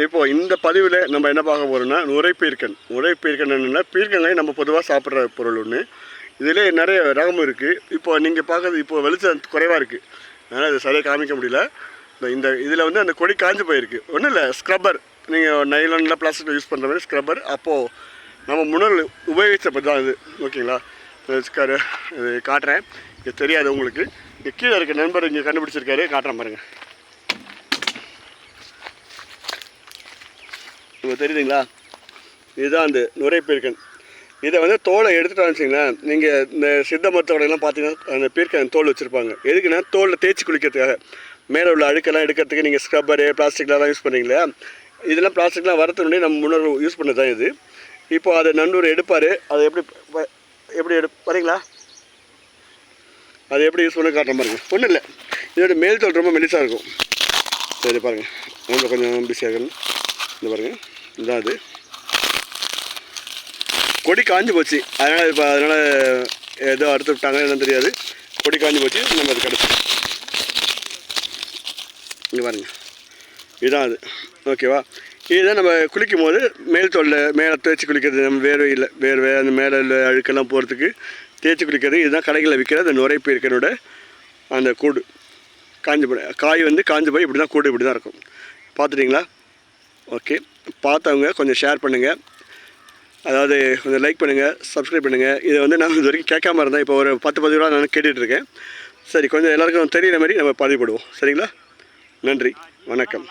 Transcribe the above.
இப்போ இந்த பதிவில் நம்ம என்ன பார்க்க போகிறோம்னா நுரைப்பீர்க்கன். நுரைப்பீர்க்கன் என்னென்னா பீர்க்கங்காய் நம்ம பொதுவாக சாப்பிட்ற பொருள் ஒன்று. இதிலே நிறைய ரகம் இருக்குது. இப்போ நீங்கள் பார்க்குறது இப்போ வெளிச்சம் குறைவாக இருக்குது, அதனால் இது சரியாக காமிக்க முடியல. இந்த இதில் வந்து அந்த கொடி காஞ்சு போயிருக்கு. ஒன்றும் இல்லை, ஸ்க்ரப்பர். நீங்கள் நைலானில் பிளாஸ்டிக் யூஸ் பண்ணுற மாதிரி ஸ்க்ரப்பர். அப்போது நம்ம முன்னோர்கள் உபயோகிச்சப்போ தான் இது. ஓகேங்களா? இது காட்டுறேன், இது தெரியாது உங்களுக்கு. இங்கே கீழே இருக்க நண்பர் இங்கே கண்டுபிடிச்சிருக்காரு, காட்டுறேன் பாருங்கள். இப்போ தெரியுதுங்களா? இதுதான் அந்த நுரைப்பீர்க்கன். இதை வந்து தோலை எடுத்துகிட்டு வந்துச்சிங்களேன். நீங்கள் இந்த சித்த மருத்துவர்களெலாம் பார்த்தீங்கன்னா அந்த பீர்க்கன் தோல் வச்சுருப்பாங்க. எதுக்குன்னா தோலில் தேய்ச்சி குளிக்கிறதுக்காக, மேலே உள்ள அழுக்கெல்லாம் எடுக்கிறதுக்கு. நீங்கள் ஸ்க்ரப்பரு பிளாஸ்டிக்லாம் யூஸ் பண்ணுறீங்களா? இதெல்லாம் பிளாஸ்டிக்லாம் வரதுக்கு முன்னாடி நம்ம முன்னோர்கள் யூஸ் பண்ணது தான் இது. இப்போ அதை நன்னூர் எடுப்பார். அதை எப்படி வரீங்களா? அதை எப்படி யூஸ் பண்ண காட்டுற மாதிரி இருக்கும். ஒன்றும் இல்லை, இதோட மேல் தோல் ரொம்ப மெலிசாக இருக்கும். சரி பாருங்கள், ரொம்ப கொஞ்சம் பிஸியாக இருக்கணும். இந்த பாருங்கள், இதுதான் அது. கொடி காஞ்சி போச்சு, அதனால் இப்போ ஏதோ அறுத்து விட்டாங்க, என்னன்னு தெரியாது. கொடி காஞ்சி போச்சு, நம்ம அது கிடச்சி. இங்கே பாருங்கள், இதுதான் அது. ஓகேவா? இதுதான் நம்ம குளிக்கும் போது மேல் தோலில் மேலே தேய்ச்சி குளிக்கிறது. நம்ம வேர்வை அந்த மேலே உள்ள அழுக்கெல்லாம் போகிறதுக்கு தேய்ச்சி குளிக்கிறது. இதுதான் கடைகளில் விற்கிற அந்த நுரைப்பீர்க்கனோட அந்த கூடு. காஞ்சி போய் காய் வந்து காஞ்சி போய் இப்படி தான் கூடு இப்படி தான் இருக்கும். பார்த்துட்டிங்களா? ஓகே, பார்த்தவங்க கொஞ்சம் ஷேர் பண்ணுங்கள், அதாவது கொஞ்சம் லைக் பண்ணுங்கள், சப்ஸ்கிரைப் பண்ணுங்கள். இதை வந்து நான் இது வரைக்கும் கேட்காம இருந்தேன். இப்போ ஒரு 10 ரூபா நான் கேட்டுட்ருக்கேன். சரி, கொஞ்சம் எல்லாேருக்கும் தெரிகிற மாதிரி நம்ம பதிவுப்படுவோம். சரிங்களா? நன்றி, வணக்கம்.